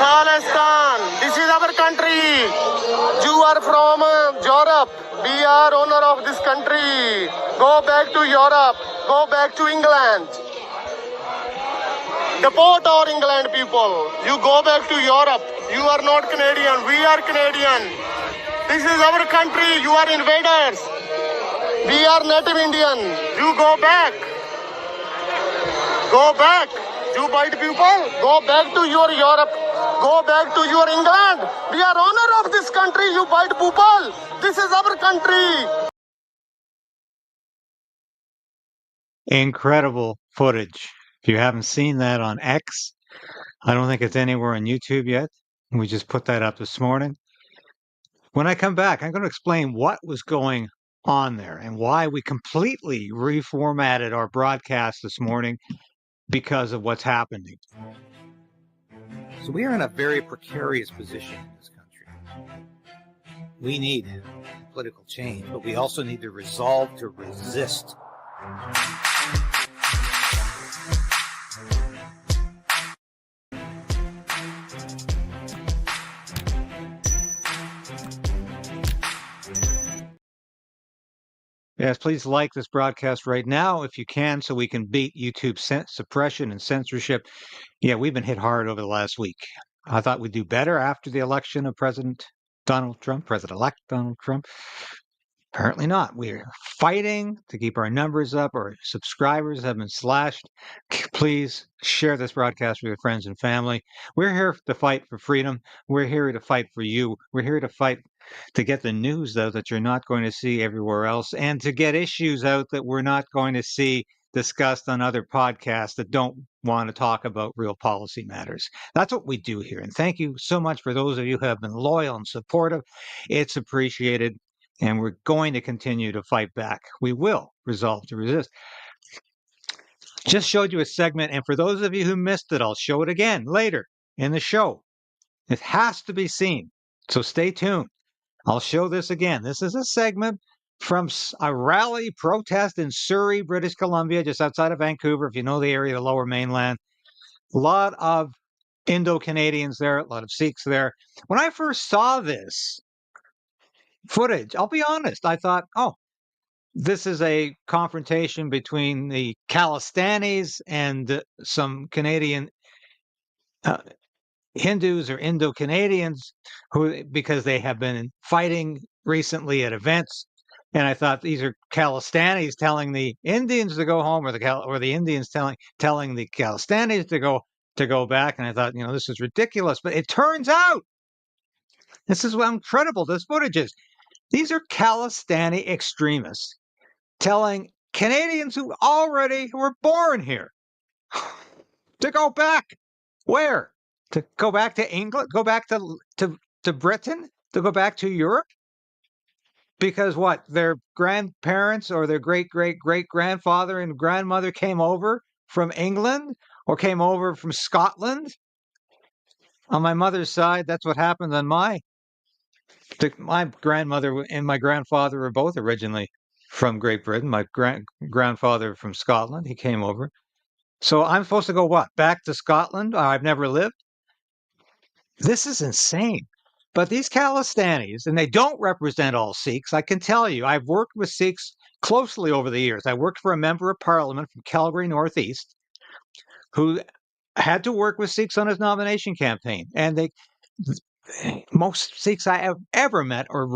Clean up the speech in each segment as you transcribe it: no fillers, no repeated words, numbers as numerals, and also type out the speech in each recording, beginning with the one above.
Khalistan, this is our country. You are from Europe. We are owner of this country. Go back to Europe. Go back to England. Deport our England people. You go back to Europe. You are not Canadian. We are Canadian. This is our country. You are invaders. We are native Indian. You go back. Go back. You white people, go back to your Europe. Go back to your England. We are owner of this country, you white people. This is our country. Incredible footage. If you haven't seen that on X, I don't think it's anywhere on YouTube yet. We just put that up this morning. When I come back, I'm going to explain what was going on there and why we completely reformatted our broadcast this morning because of what's happening. So we are in a very precarious position in this country. We need political change, but we also need the resolve to resist. Yes, please like this broadcast right now if you can so we can beat YouTube suppression and censorship. Yeah, we've been hit hard over the last week. I thought we'd do better after the election of President-elect Donald Trump. Apparently not. We're fighting to keep our numbers up. Our subscribers have been slashed. Please share this broadcast with your friends and family. We're here to fight for freedom. We're here to fight for you. We're here to fight to get the news, though, that you're not going to see everywhere else, and to get issues out that we're not going to see discussed on other podcasts that don't want to talk about real policy matters. That's what we do here. And thank you so much for those of you who have been loyal and supportive. It's appreciated. And we're going to continue to fight back. We will resolve to resist. Just showed you a segment. And for those of you who missed it, I'll show it again later in the show. It has to be seen. So stay tuned. I'll show this again. This is a segment from a rally protest in Surrey, British Columbia, just outside of Vancouver, if you know the area, the lower mainland. A lot of Indo-Canadians there, a lot of Sikhs there. When I first saw this footage, I'll be honest, I thought, oh, this is a confrontation between the Khalistanis and some Canadian Hindus or Indo-Canadians who, because they have been fighting recently at events. And I thought these are Khalistanis telling the Indians to go home, or the Indians telling the Khalistanis to go back. And I thought, this is ridiculous. But it turns out this is how incredible this footage is. These are Khalistani extremists telling Canadians who were born here to go back. Where? To go back to England? Go back to Britain? To go back to Europe? Because what? Their grandparents or their great-great-great-grandfather and grandmother came over from England or came over from Scotland? On my mother's side, that's what happened on my grandmother and my grandfather were both originally from Great Britain. My grandfather from Scotland, he came over. So I'm supposed to go what? Back to Scotland? I've never lived? This is insane. But these Khalistanis, and they don't represent all Sikhs, I can tell you. I've worked with Sikhs closely over the years. I worked for a member of parliament from Calgary Northeast who had to work with Sikhs on his nomination campaign. And most Sikhs I have ever met are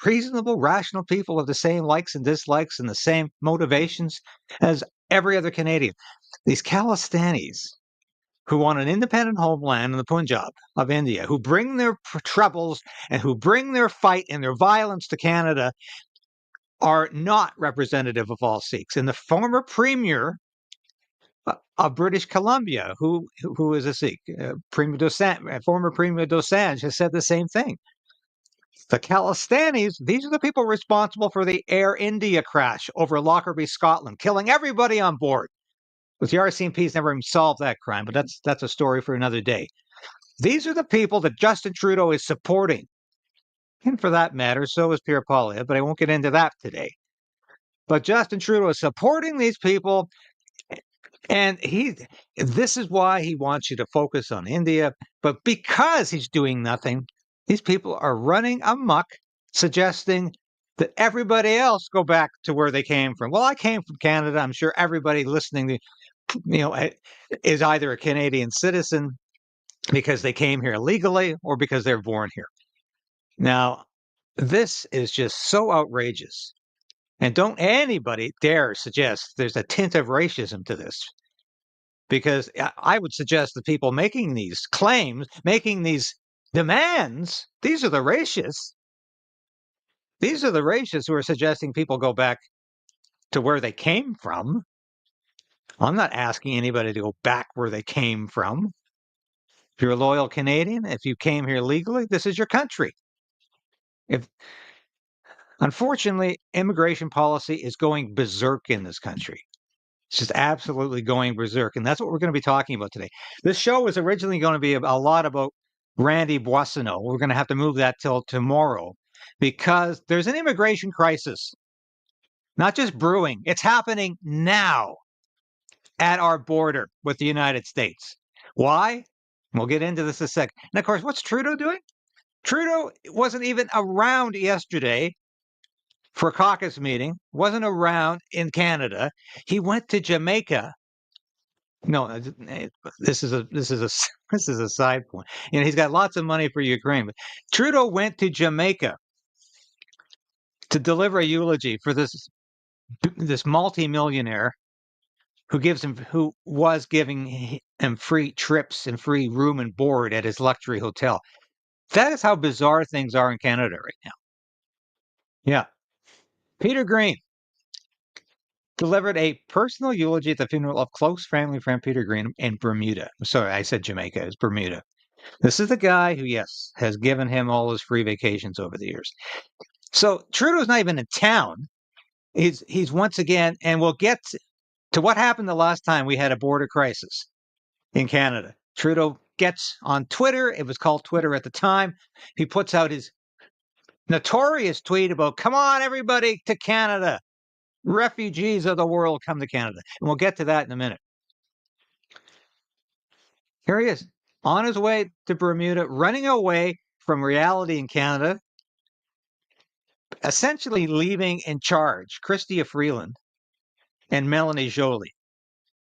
reasonable, rational people with the same likes and dislikes and the same motivations as every other Canadian. These Khalistanis who want an independent homeland in the Punjab of India, who bring their troubles and who bring their fight and their violence to Canada, are not representative of all Sikhs. And the former premier of British Columbia, who is a Sikh, former Premier Dosanjh, has said the same thing. The Khalistanis, these are the people responsible for the Air India crash over Lockerbie, Scotland, killing everybody on board. But the RCMP's never even solved that crime, but that's a story for another day. These are the people that Justin Trudeau is supporting. And for that matter, so is Pierre Poilievre, but I won't get into that today. But Justin Trudeau is supporting these people And this is why he wants you to focus on India. But because he's doing nothing, these people are running amok, suggesting that everybody else go back to where they came from. Well, I came from Canada. I'm sure everybody listening to, is either a Canadian citizen because they came here legally or because they're born here. Now, this is just so outrageous. And don't anybody dare suggest there's a tint of racism to this. Because I would suggest the people making these claims, making these demands, these are the racists. These are the racists who are suggesting people go back to where they came from. I'm not asking anybody to go back where they came from. If you're a loyal Canadian, if you came here legally, this is your country. Unfortunately, immigration policy is going berserk in this country. It's just absolutely going berserk. And that's what we're going to be talking about today. This show was originally going to be a lot about Randy Boissonneau. We're going to have to move that till tomorrow because there's an immigration crisis, not just brewing. It's happening now at our border with the United States. Why? We'll get into this in a sec. And of course, what's Trudeau doing? Trudeau wasn't even around yesterday for a caucus meeting, wasn't around in Canada. He went to Jamaica. No, this is a this is a side point. He's got lots of money for Ukraine, but Trudeau went to Jamaica to deliver a eulogy for this multimillionaire who was giving him free trips and free room and board at his luxury hotel. That is how bizarre things are in Canada right now. Yeah. Peter Green delivered a personal eulogy at the funeral of close family friend Peter Green in Bermuda. Sorry, I said Jamaica. It's Bermuda. This is the guy who, yes, has given him all his free vacations over the years. So Trudeau's not even in town. He's once again, and we'll get to what happened the last time we had a border crisis in Canada. Trudeau gets on Twitter. It was called Twitter at the time. He puts out his notorious tweet about, come on, everybody to Canada. Refugees of the world come to Canada. And we'll get to that in a minute. Here he is on his way to Bermuda, running away from reality in Canada, essentially leaving in charge Chrystia Freeland and Melanie Joly,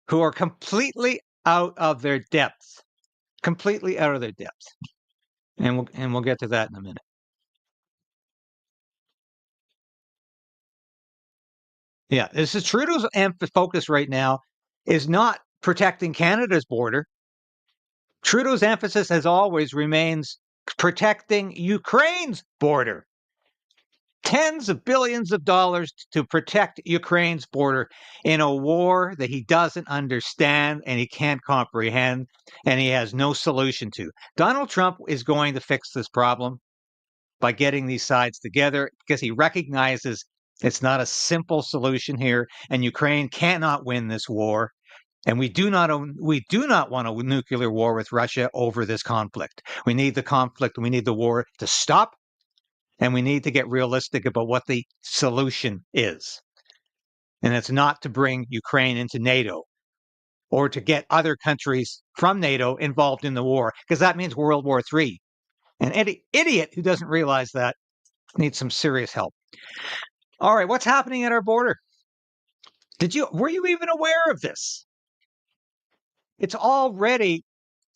who are completely out of their depth. Completely out of their depth. And we'll get to that in a minute. Yeah, this is Trudeau's focus right now is not protecting Canada's border. Trudeau's emphasis, as always, remains protecting Ukraine's border. Tens of billions of dollars to protect Ukraine's border in a war that he doesn't understand and he can't comprehend and he has no solution to. Donald Trump is going to fix this problem by getting these sides together because he recognizes it's not a simple solution here and Ukraine cannot win this war. And we do not want a nuclear war with Russia over this conflict. We need the conflict. We need the war to stop. And we need to get realistic about what the solution is. And it's not to bring Ukraine into NATO or to get other countries from NATO involved in the war, because that means World War III. And any idiot who doesn't realize that needs some serious help. All right, what's happening at our border? Were you even aware of this? It's already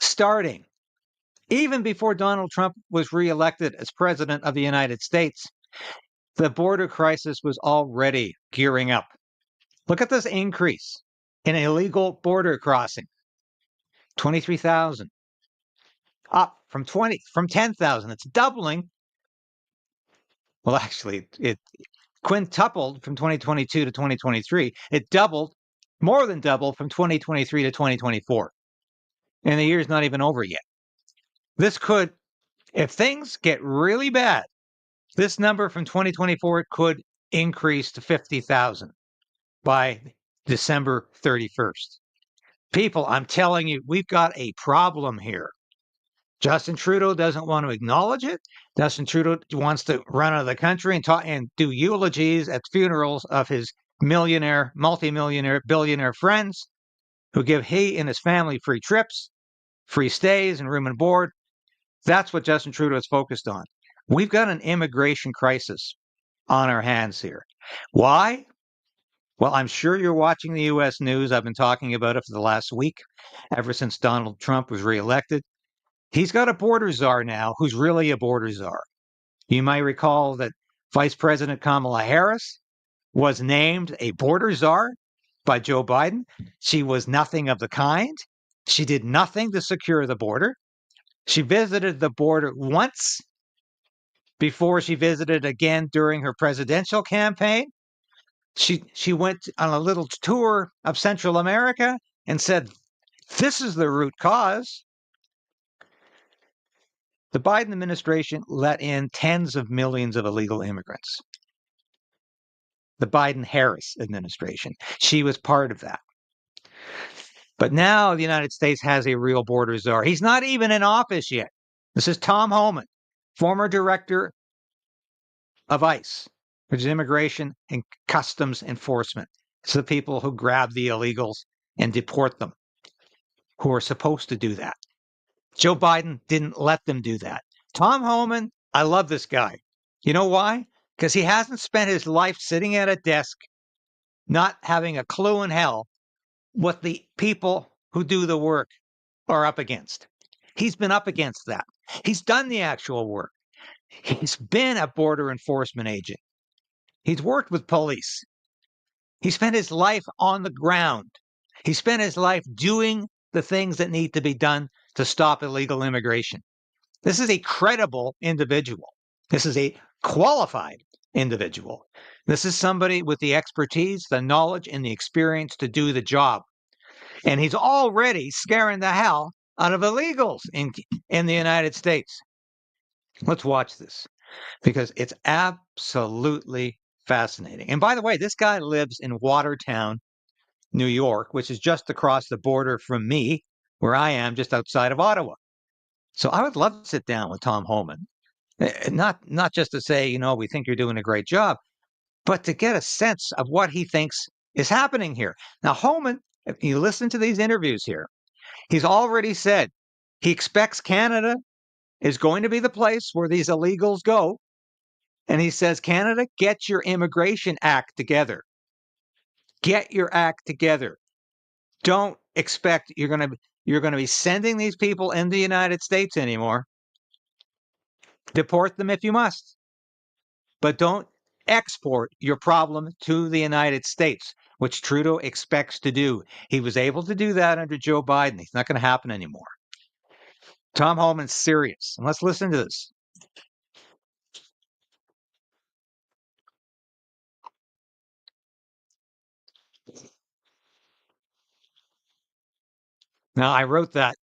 starting. Even before Donald Trump was reelected as president of the United States, the border crisis was already gearing up. Look at this increase in illegal border crossing. 23,000. Up from 10,000. It's doubling. Well, actually, it quintupled from 2022 to 2023. It doubled, more than doubled from 2023 to 2024. And the year's not even over yet. This could, if things get really bad, this number from 2024 could increase to 50,000 by December 31st. People, I'm telling you, we've got a problem here. Justin Trudeau doesn't want to acknowledge it. Justin Trudeau wants to run out of the country and talk and do eulogies at funerals of his millionaire, multimillionaire, billionaire friends. who give he and his family free trips, free stays, and room and board. That's what Justin Trudeau is focused on. We've got an immigration crisis on our hands here. Why? Well, I'm sure you're watching the U.S. news. I've been talking about it for the last week, ever since Donald Trump was reelected. He's got a border czar now who's really a border czar. You might recall that Vice President Kamala Harris was named a border czar by Joe Biden. She was nothing of the kind. She did nothing to secure the border. She visited the border once before she visited again during her presidential campaign. She went on a little tour of Central America and said, this is the root cause. The Biden administration let in tens of millions of illegal immigrants. The Biden-Harris administration. She was part of that. But now the United States has a real border czar. He's not even in office yet. This is Tom Homan, former director of ICE, which is Immigration and Customs Enforcement. It's the people who grab the illegals and deport them, who are supposed to do that. Joe Biden didn't let them do that. Tom Homan, I love this guy. You know why? Because he hasn't spent his life sitting at a desk, not having a clue in hell what the people who do the work are up against. He's been up against that. He's done the actual work. He's been a border enforcement agent. He's worked with police. He spent his life on the ground. He spent his life doing the things that need to be done to stop illegal immigration. This is a credible individual. This is a qualified individual. This is somebody with the expertise, the knowledge, and the experience to do the job. And he's already scaring the hell out of illegals in the United States. Let's watch this because it's absolutely fascinating. And by the way, this guy lives in Watertown, New York, which is just across the border from me, where I am, just outside of Ottawa. So I would love to sit down with Tom Homan, not just to say, you know, we think you're doing a great job, but to get a sense of what he thinks is happening here. Now, Homan, if you listen to these interviews here, he's already said he expects Canada is going to be the place where these illegals go. And he says, Canada, get your immigration act together. Get your act together. Don't expect you're going to be sending these people in the United States anymore. Deport them if you must. But don't export your problem to the United States, which Trudeau expects to do. He was able to do that under Joe Biden. It's not going to happen anymore. Tom Homan's serious. And let's listen to this. Now, I wrote that.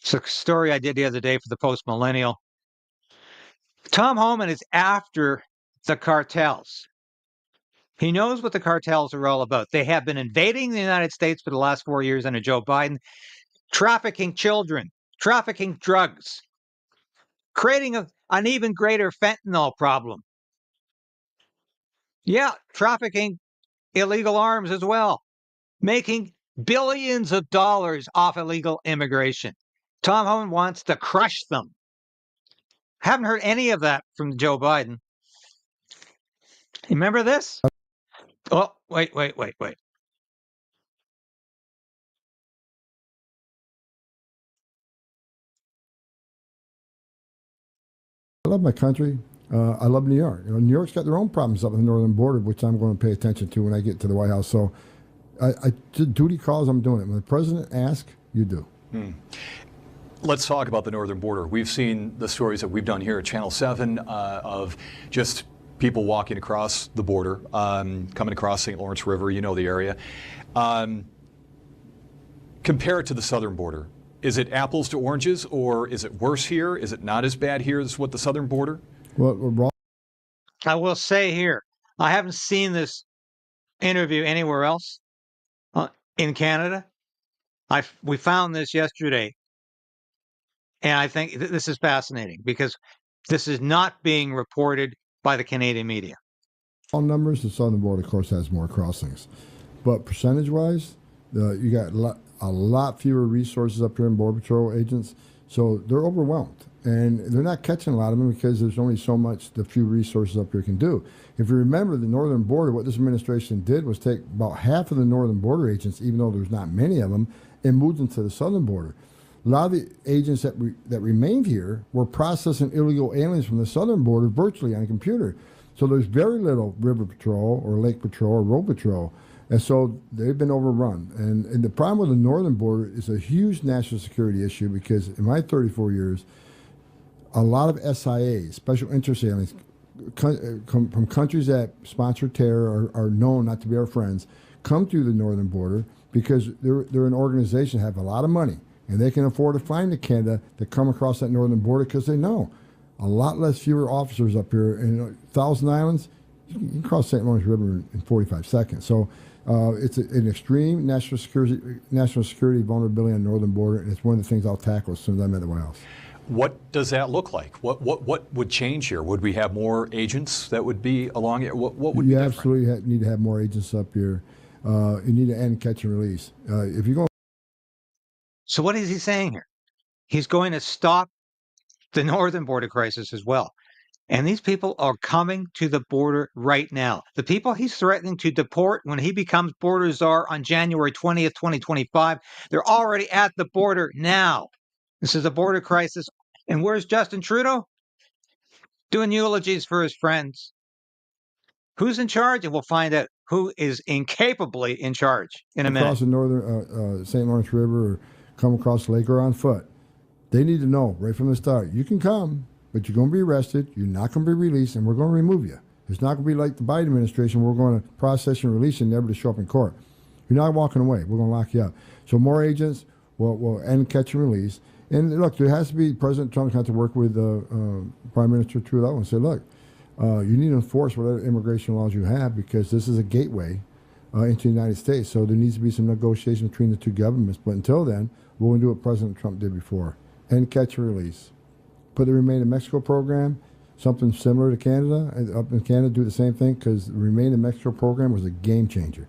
It's a story I did the other day for the Post Millennial. Tom Homan is after the cartels. He knows what the cartels are all about. They have been invading the United States for the last 4 years under Joe Biden, trafficking children, trafficking drugs, creating an even greater fentanyl problem. Yeah, trafficking illegal arms as well, making billions of dollars off illegal immigration. Tom Homan wants to crush them. Haven't heard any of that from Joe Biden. You remember this? Oh, wait. I love my country. I love New York. You know, New York's got their own problems up in the northern border, which I'm going to pay attention to when I get to the White House. So, duty calls, I'm doing it. When the president asks, you do. Let's talk about the northern border. We've seen the stories that we've done here at Channel 7 of just people walking across the border, coming across St. Lawrence River. You know the area. Compare it to the southern border. Is it apples to oranges, or is it worse here? Is it not as bad here as what the southern border? Well, I will say here, I haven't seen this interview anywhere else in Canada. We found this yesterday, and I think this is fascinating because this is not being reported by the Canadian media. all numbers, the southern border, of course, has more crossings. But percentage-wise, You got a lot fewer resources up here in Border Patrol agents, so they're overwhelmed. And they're not catching a lot of them because there's only so much the few resources up here can do. If you remember the northern border, what this administration did was take about half of the northern border agents, even though there's not many of them, and moved them to the southern border. A lot of the agents that remained here were processing illegal aliens from the southern border virtually on a computer. So there's very little river patrol or lake patrol or road patrol. And so they've been overrun. And the problem with the northern border is a huge national security issue because in my 34 years, a lot of SIAs, special interest aliens, come from countries that sponsor terror or are known not to be our friends, come through the northern border because they're an organization that have a lot of money and they can afford to fly into Canada to come across that northern border because they know a lot fewer officers up here. In Thousand Islands, you can cross St. Lawrence River in 45 seconds. So it's an extreme national security vulnerability on the northern border, and it's one of the things I'll tackle as soon as I'm at the White House. What does that look like? What would change here? Would we have more agents that would be along it? What would be different? You absolutely need to have more agents up here. You need to end catch and release. If you're going. So what is he saying here? He's going to stop the northern border crisis as well. And these people are coming to the border right now. The people he's threatening to deport when he becomes border czar on January 20th, 2025, they're already at the border now. This is a border crisis. And where's Justin Trudeau? Doing eulogies for his friends. Who's in charge? And we'll find out who is incapably in charge in a minute. Across the northern St. Lawrence River or come across the lake or on foot. They need to know right from the start, you can come, but you're going to be arrested, you're not going to be released, and we're going to remove you. It's not going to be like the Biden administration, we're going to process and release you and never to show up in court. You're not walking away. We're going to lock you up. So more agents will end catch and release. And look, there has to be, President Trump has to work with Prime Minister Trudeau and say, look, you need to enforce whatever immigration laws you have because this is a gateway into the United States. So there needs to be some negotiation between the two governments. But until then, we're going to do what President Trump did before. End catch and release. Put the Remain in Mexico program, something similar to Canada. And up in Canada, do the same thing because the Remain in Mexico program was a game changer.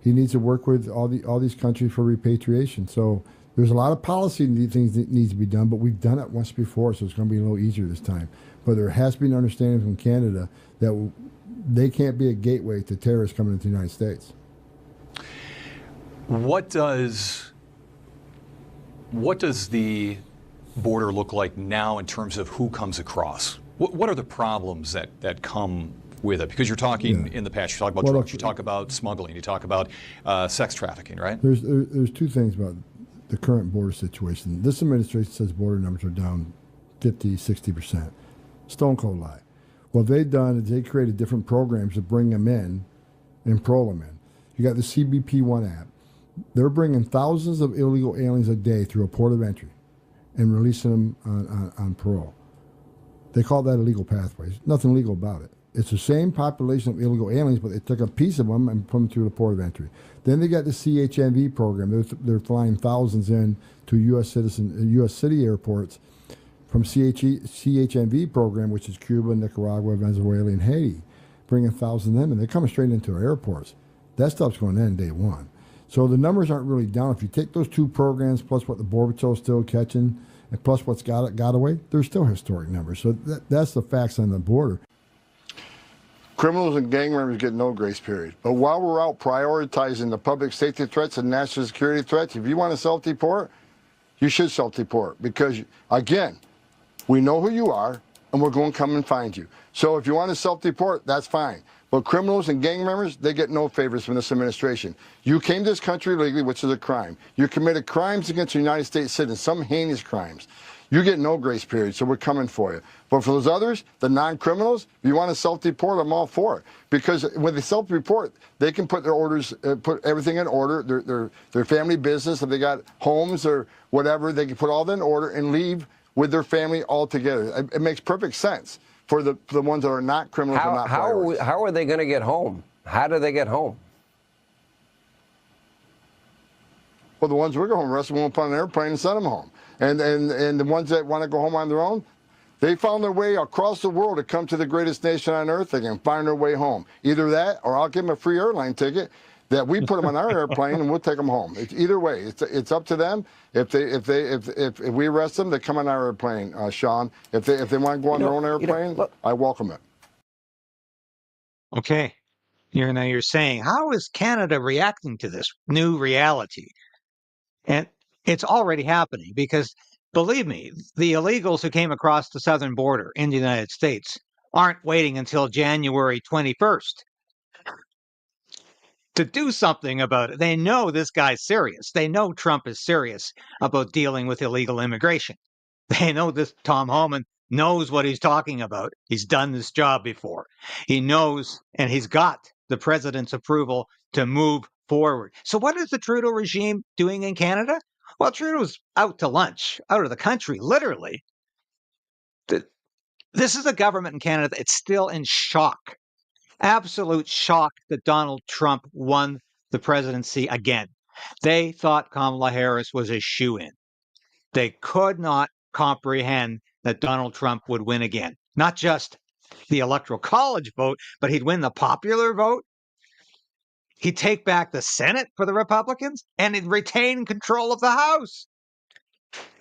He needs to work with all these countries for repatriation. So there's a lot of policy things that needs to be done, but we've done it once before, so it's going to be a little easier this time. But there has to be an understanding from Canada that they can't be a gateway to terrorists coming into the United States. What does the border look like now in terms of who comes across? What are the problems that come with it? Because you're talking in the past, you talk about drugs, you talk about smuggling, you talk about sex trafficking, right? There's two things about the current border situation. This administration says border numbers are down 50, 60%. Stone cold lie. What they've done is they created different programs to bring them in and parole them in. You got the CBP One app. They're bringing thousands of illegal aliens a day through a port of entry and releasing them on parole. They call that illegal pathways. Nothing legal about it. It's the same population of illegal aliens, but they took a piece of them and put them through the port of entry. Then they got the CHMV program. They're flying thousands in to U.S. city airports from CHMV program, which is Cuba, Nicaragua, Venezuela, and Haiti, bringing thousands in, and they're coming straight into our airports. That stuff's going to end day one. So the numbers aren't really down. If you take those two programs plus what the Border Patrol is still catching, and plus what's got away, there's still historic numbers. So that's the facts on the border. Criminals and gang members get no grace period. But while we're out prioritizing the public safety threats and national security threats, if you want to self-deport, you should self-deport because, again, we know who you are, and we're going to come and find you. So if you want to self-deport, that's fine. But criminals and gang members, they get no favors from this administration. You came to this country illegally, which is a crime. You committed crimes against the United States citizens, some heinous crimes. You get no grace period, so we're coming for you. But for those others, the non-criminals, if you want to self-deport, I'm all for it. Because when they self-report, they can put their orders, put everything in order, their family business, if they got homes or whatever, they can put all that in order and leave with their family altogether. It makes perfect sense for the ones that are not criminals and not priorities. How are they going to get home? How do they get home? Well, the ones we're going home, the rest of them won't put on an airplane and send them home. And the ones that want to go home on their own, they found their way across the world to come to the greatest nation on earth. They can find their way home. Either that, or I'll give them a free airline ticket. that we put them on our airplane and we'll take them home. It's either way. It's up to them. If we arrest them, they come on our airplane, Sean. If they want to go on their own airplane, I welcome it. Okay. You're saying, how is Canada reacting to this new reality? And it's already happening because, believe me, the illegals who came across the southern border in the United States aren't waiting until January 21st to do something about it. They know this guy's serious. They know Trump is serious about dealing with illegal immigration. They know this Tom Homan knows what he's talking about. He's done this job before. He knows, and he's got the president's approval to move forward. So what is the Trudeau regime doing in Canada? Well, Trudeau's out to lunch, out of the country, literally. This is a government in Canada that's still in shock, absolute shock that Donald Trump won the presidency again. They thought Kamala Harris was a shoo-in. They could not comprehend that Donald Trump would win again. Not just the Electoral College vote, but he'd win the popular vote. He'd take back the Senate for the Republicans, and he'd retain control of the House.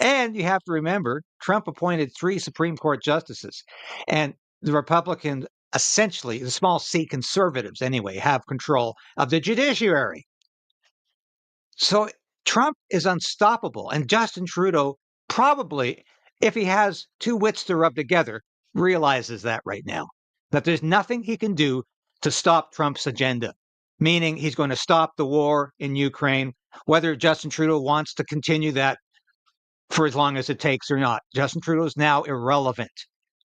And you have to remember, Trump appointed 3 Supreme Court justices, and the Republicans, essentially, the small c conservatives anyway, have control of the judiciary. So Trump is unstoppable, and Justin Trudeau probably, if he has 2 wits to rub together, realizes that right now, that there's nothing he can do to stop Trump's agenda, meaning he's going to stop the war in Ukraine, whether Justin Trudeau wants to continue that for as long as it takes or not. Justin Trudeau is now irrelevant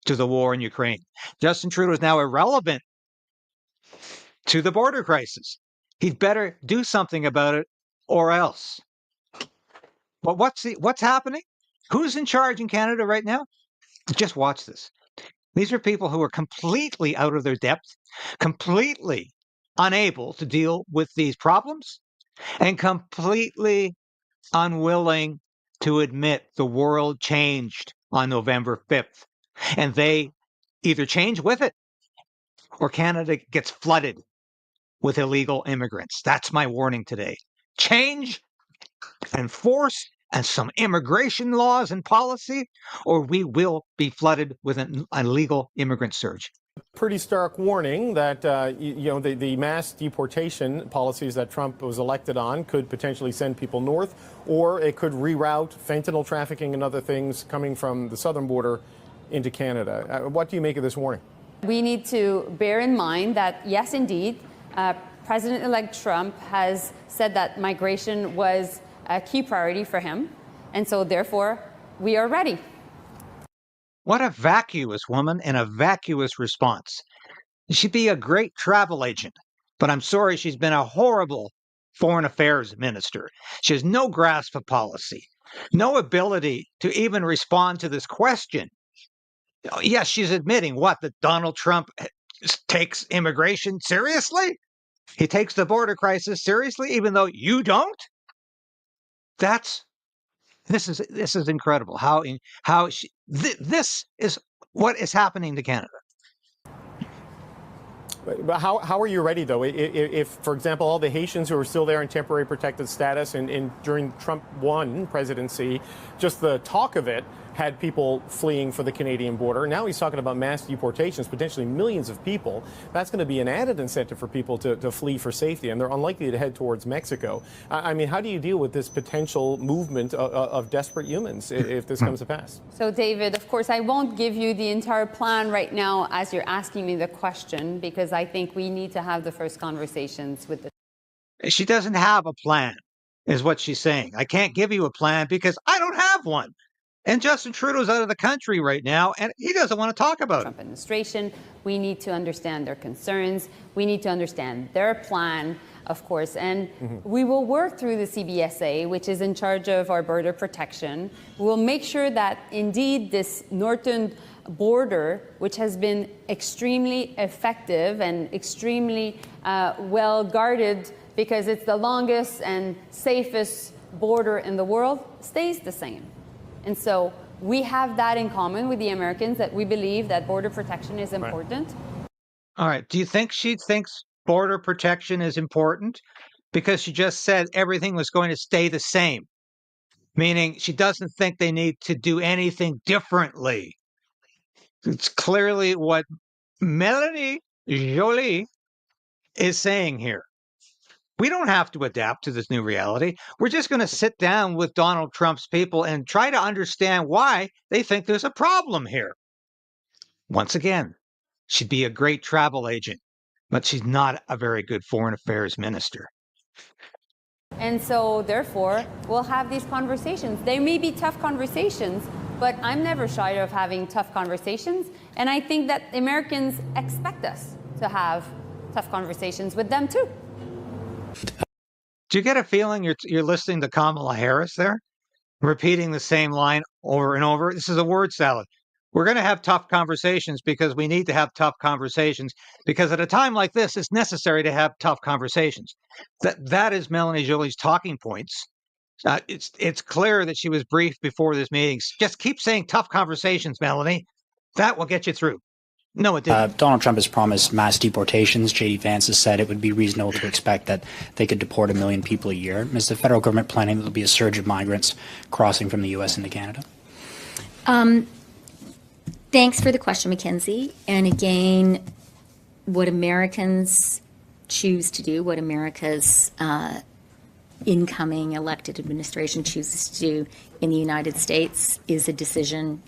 to the war in Ukraine. Justin Trudeau is now irrelevant to the border crisis. He'd better do something about it or else. But what's happening? Who's in charge in Canada right now? Just watch this. These are people who are completely out of their depth, completely unable to deal with these problems, and completely unwilling to admit the world changed on November 5th. And they either change with it or Canada gets flooded with illegal immigrants. That's my warning today. Change and force and some immigration laws and policy, or we will be flooded with an illegal immigrant surge. Pretty stark warning that the mass deportation policies that Trump was elected on could potentially send people north, or it could reroute fentanyl trafficking and other things coming from the southern border into Canada. What do you make of this warning? We need to bear in mind that, yes, indeed, President-elect Trump has said that migration was a key priority for him, and so therefore we are ready. What a vacuous woman and a vacuous response. She'd be a great travel agent, but I'm sorry, she's been a horrible foreign affairs minister. She has no grasp of policy, no ability to even respond to this question. Yes, she's admitting that Donald Trump takes immigration seriously? He takes the border crisis seriously, even though you don't? This is incredible. This is what is happening to Canada. But how are you ready, though? If, for example, all the Haitians who are still there in temporary protected status and during Trump 1 presidency, just the talk of it had people fleeing for the Canadian border. Now he's talking about mass deportations, potentially millions of people. That's going to be an added incentive for people to flee for safety, and they're unlikely to head towards Mexico. I mean, how do you deal with this potential movement of desperate humans if this comes to pass? So, David, of course, I won't give you the entire plan right now as you're asking me the question, because I think we need to have the first conversations with the... She doesn't have a plan, is what she's saying. I can't give you a plan because I don't have one. And Justin Trudeau's out of the country right now, and he doesn't want to talk about it. Trump administration, we need to understand their concerns. We need to understand their plan, of course. And we will work through the CBSA, which is in charge of our border protection. We'll make sure that, indeed, this northern border, which has been extremely effective and extremely well guarded because it's the longest and safest border in the world, stays the same. And so we have that in common with the Americans, that we believe that border protection is important. All right. Do you think she thinks border protection is important because she just said everything was going to stay the same, meaning she doesn't think they need to do anything differently. It's clearly what Melanie Joly is saying here. We don't have to adapt to this new reality. We're just going to sit down with Donald Trump's people and try to understand why they think there's a problem here. Once again, she'd be a great travel agent, but she's not a very good foreign affairs minister. And so, therefore, we'll have these conversations. They may be tough conversations, but I'm never shy of having tough conversations. And I think that Americans expect us to have tough conversations with them, too. Do you get a feeling you're listening to Kamala Harris there? Repeating the same line over and over? This is a word salad. We're going to have tough conversations because we need to have tough conversations because at a time like this, it's necessary to have tough conversations. That is Melanie Joly's talking points. It's clear that she was briefed before this meeting. Just keep saying tough conversations, Melanie. That will get you through. No, it didn't. Donald Trump has promised mass deportations. J.D. Vance has said it would be reasonable to expect that they could deport 1 million people a year. Is the federal government planning that there will be a surge of migrants crossing from the U.S. into Canada? Thanks for the question, Mackenzie. And again, what Americans choose to do, what America's incoming elected administration chooses to do in the United States is a decision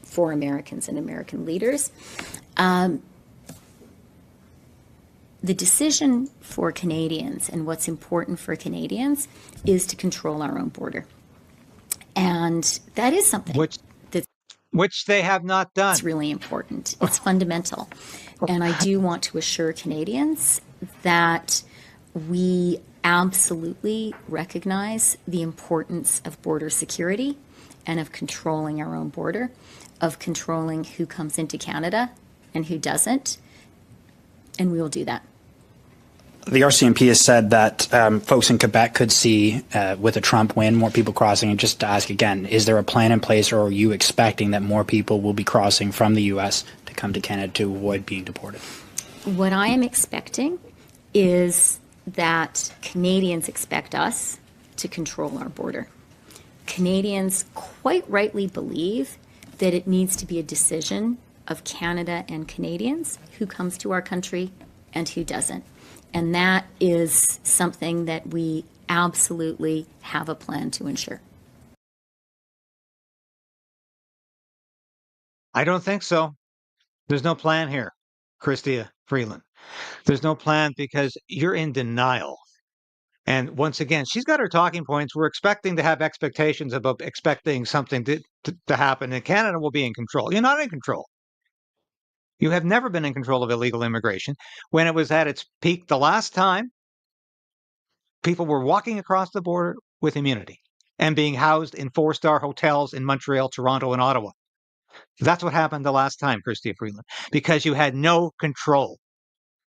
for Americans and American leaders. The decision for Canadians and what's important for Canadians is to control our own border. And that is something which they have not done. It's really important. It's fundamental. And I do want to assure Canadians that we absolutely recognize the importance of border security and of controlling our own border, of controlling who comes into Canada and who doesn't. And we will do that. The RCMP has said that folks in Quebec could see, with a Trump win, more people crossing. And just to ask again, is there a plan in place, or are you expecting that more people will be crossing from the U.S. to come to Canada to avoid being deported? What I am expecting is that Canadians expect us to control our border. Canadians quite rightly believe that it needs to be a decision of Canada and Canadians who comes to our country and who doesn't. And that is something that we absolutely have a plan to ensure. I don't think so. There's no plan here, Chrystia Freeland. There's no plan because you're in denial. And once again, she's got her talking points. We're expecting to have expectations about expecting something to happen, and Canada will be in control. You're not in control. You have never been in control of illegal immigration. When it was at its peak the last time, people were walking across the border with immunity and being housed in 4-star hotels in Montreal, Toronto, and Ottawa. That's what happened the last time, Chrystia Freeland, because you had no control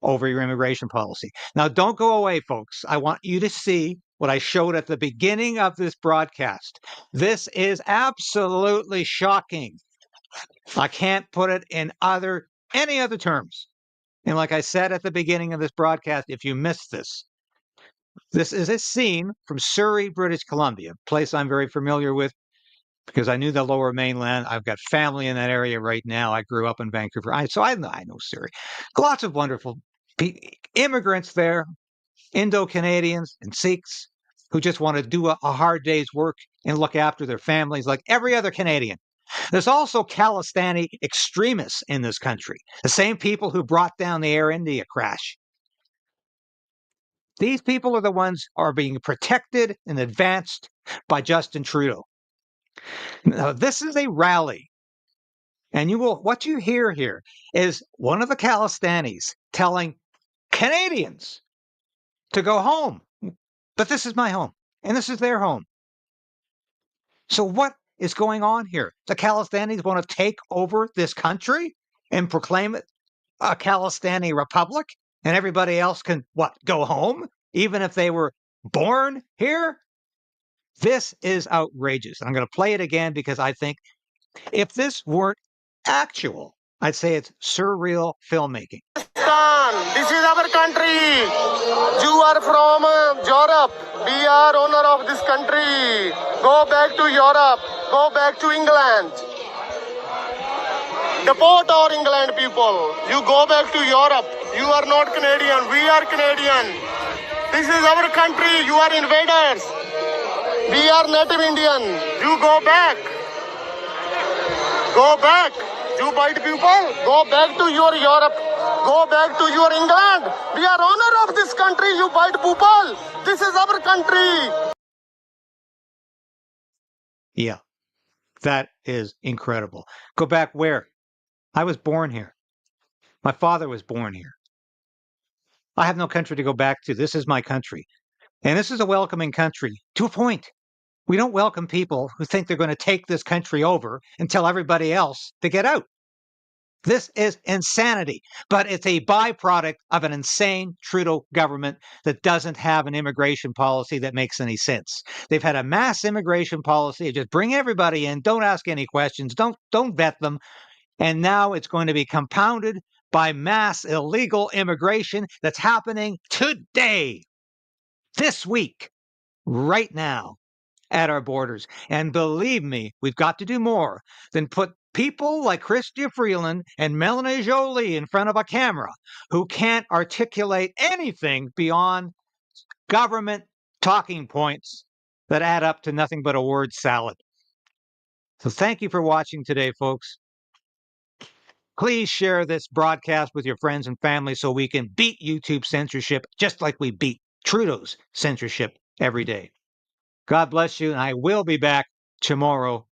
over your immigration policy. Now, don't go away, folks. I want you to see what I showed at the beginning of this broadcast. This is absolutely shocking. I can't put it in any other terms. And like I said at the beginning of this broadcast, if you missed this is a scene from Surrey, British Columbia, a place I'm very familiar with because I knew the Lower Mainland. I've got family in that area right now. I grew up in Vancouver, so I know Surrey. Lots of wonderful immigrants there, Indo-Canadians and Sikhs who just want to do a hard day's work and look after their families like every other Canadian. There's also Khalistani extremists in this country, the same people who brought down the Air India crash. These people are the ones who are being protected and advanced by Justin Trudeau. Now, this is a rally. And what you hear here is one of the Khalistanis telling Canadians to go home. But this is my home, and this is their home. So what is going on here? The Khalistanis want to take over this country and proclaim it a Khalistani republic, and everybody else can, go home, even if they were born here? This is outrageous. I'm going to play it again because I think if this weren't actual, I'd say it's surreal filmmaking. This is our country. You are from Europe. We are owner of this country. Go back to Europe. Go back to England. Deport our England people. You go back to Europe. You are not Canadian. We are Canadian. This is our country. You are invaders. We are native Indian. You go back. Go back. You white people, go back to your Europe. Go back to your England. We are owner of this country, you white people. This is our country. Yeah, that is incredible. Go back where? I was born here. My father was born here. I have no country to go back to. This is my country. And this is a welcoming country to a point. We don't welcome people who think they're going to take this country over and tell everybody else to get out. This is insanity, but it's a byproduct of an insane Trudeau government that doesn't have an immigration policy that makes any sense. They've had a mass immigration policy, just bring everybody in, don't ask any questions, don't vet them, and now it's going to be compounded by mass illegal immigration that's happening today, this week, right now, at our borders. And believe me, we've got to do more than put people like Chrystia Freeland and Melanie Joly in front of a camera who can't articulate anything beyond government talking points that add up to nothing but a word salad. So thank you for watching today, folks. Please share this broadcast with your friends and family so we can beat YouTube censorship just like we beat Trudeau's censorship every day. God bless you, and I will be back tomorrow